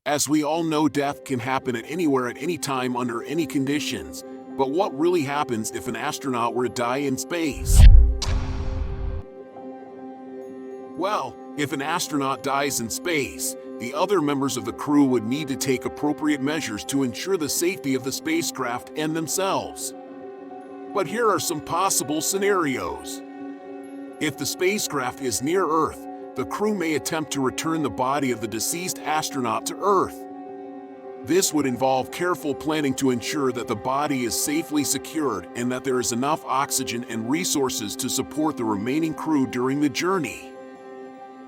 As we all know, death can happen at anywhere at any time under any conditions. But what really happens if an astronaut were to die in space? Well, if an astronaut dies in space, the other members of the crew would need to take appropriate measures to ensure the safety of the spacecraft and themselves. But here are some possible scenarios. If the spacecraft is near Earth, the crew may attempt to return the body of the deceased astronaut to Earth. This would involve careful planning to ensure that the body is safely secured and that there is enough oxygen and resources to support the remaining crew during the journey.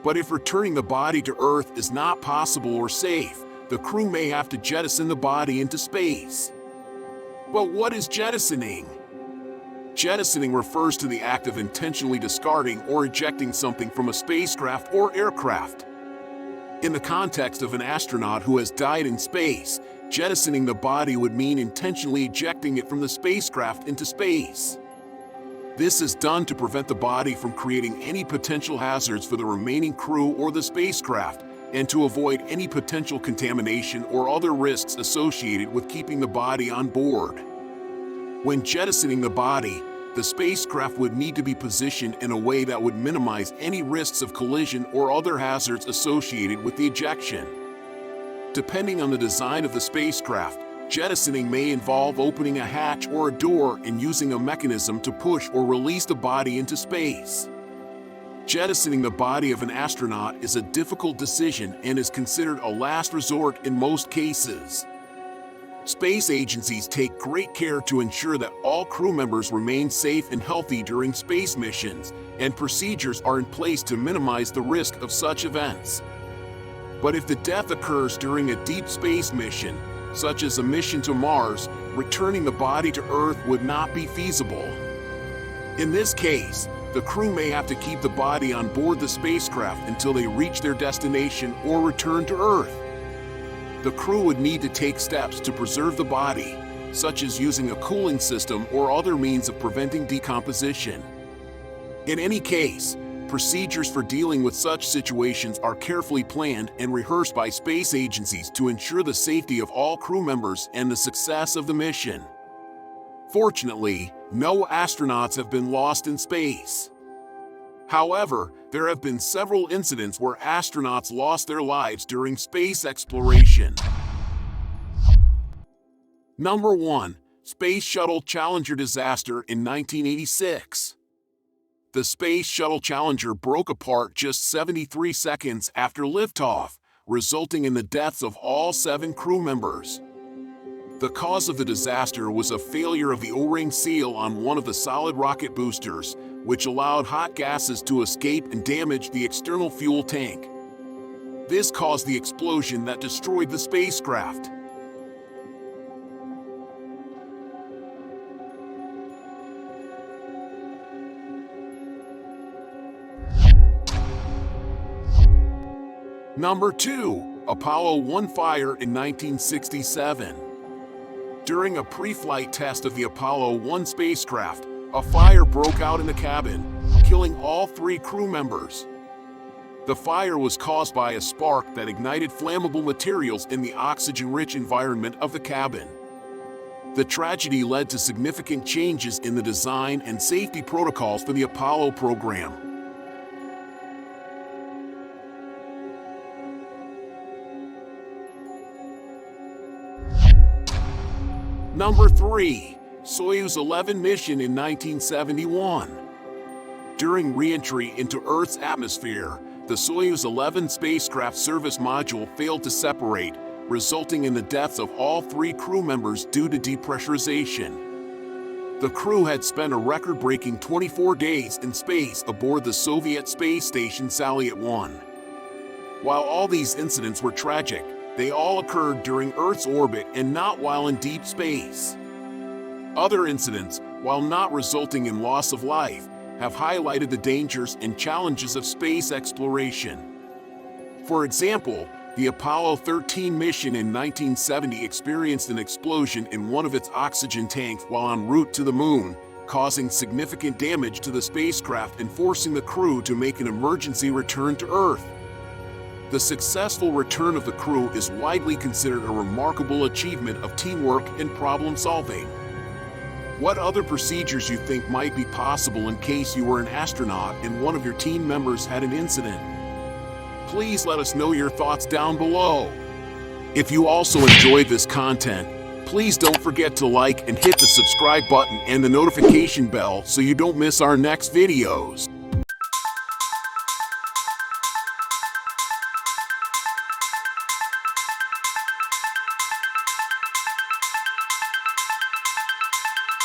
But if returning the body to Earth is not possible or safe, the crew may have to jettison the body into space. But what is jettisoning? Jettisoning refers to the act of intentionally discarding or ejecting something from a spacecraft or aircraft. In the context of an astronaut who has died in space, jettisoning the body would mean intentionally ejecting it from the spacecraft into space. This is done to prevent the body from creating any potential hazards for the remaining crew or the spacecraft, and to avoid any potential contamination or other risks associated with keeping the body on board. When jettisoning the body, the spacecraft would need to be positioned in a way that would minimize any risks of collision or other hazards associated with the ejection. Depending on the design of the spacecraft, jettisoning may involve opening a hatch or a door and using a mechanism to push or release the body into space. Jettisoning the body of an astronaut is a difficult decision and is considered a last resort in most cases. Space agencies take great care to ensure that all crew members remain safe and healthy during space missions, and procedures are in place to minimize the risk of such events. But if the death occurs during a deep space mission, such as a mission to Mars, returning the body to Earth would not be feasible. In this case, the crew may have to keep the body on board the spacecraft until they reach their destination or return to Earth. The crew would need to take steps to preserve the body, such as using a cooling system or other means of preventing decomposition. In any case, procedures for dealing with such situations are carefully planned and rehearsed by space agencies to ensure the safety of all crew members and the success of the mission. Fortunately, no astronauts have been lost in space. However, there have been several incidents where astronauts lost their lives during space exploration. Number 1. Space Shuttle Challenger disaster in 1986. The Space Shuttle Challenger broke apart just 73 seconds after liftoff, resulting in the deaths of all 7 crew members. The cause of the disaster was a failure of the O-ring seal on one of the solid rocket boosters, which allowed hot gases to escape and damage the external fuel tank. This caused the explosion that destroyed the spacecraft. Number 2. Apollo 1 fire in 1967. During a pre-flight test of the Apollo 1 spacecraft, a fire broke out in the cabin, killing all 3 crew members. The fire was caused by a spark that ignited flammable materials in the oxygen-rich environment of the cabin. The tragedy led to significant changes in the design and safety protocols for the Apollo program. Number 3. Soyuz 11 mission in 1971. During re-entry into Earth's atmosphere, the Soyuz 11 spacecraft service module failed to separate, resulting in the deaths of all 3 crew members due to depressurization. The crew had spent a record-breaking 24 days in space aboard the Soviet space station Salyut 1. While all these incidents were tragic, they all occurred during Earth's orbit and not while in deep space. Other incidents, while not resulting in loss of life, have highlighted the dangers and challenges of space exploration. For example, the Apollo 13 mission in 1970 experienced an explosion in one of its oxygen tanks while en route to the Moon, causing significant damage to the spacecraft and forcing the crew to make an emergency return to Earth. The successful return of the crew is widely considered a remarkable achievement of teamwork and problem solving. What other procedures you think might be possible in case you were an astronaut and one of your team members had an incident? Please let us know your thoughts down below. If you also enjoyed this content, please don't forget to like and hit the subscribe button and the notification bell so you don't miss our next videos.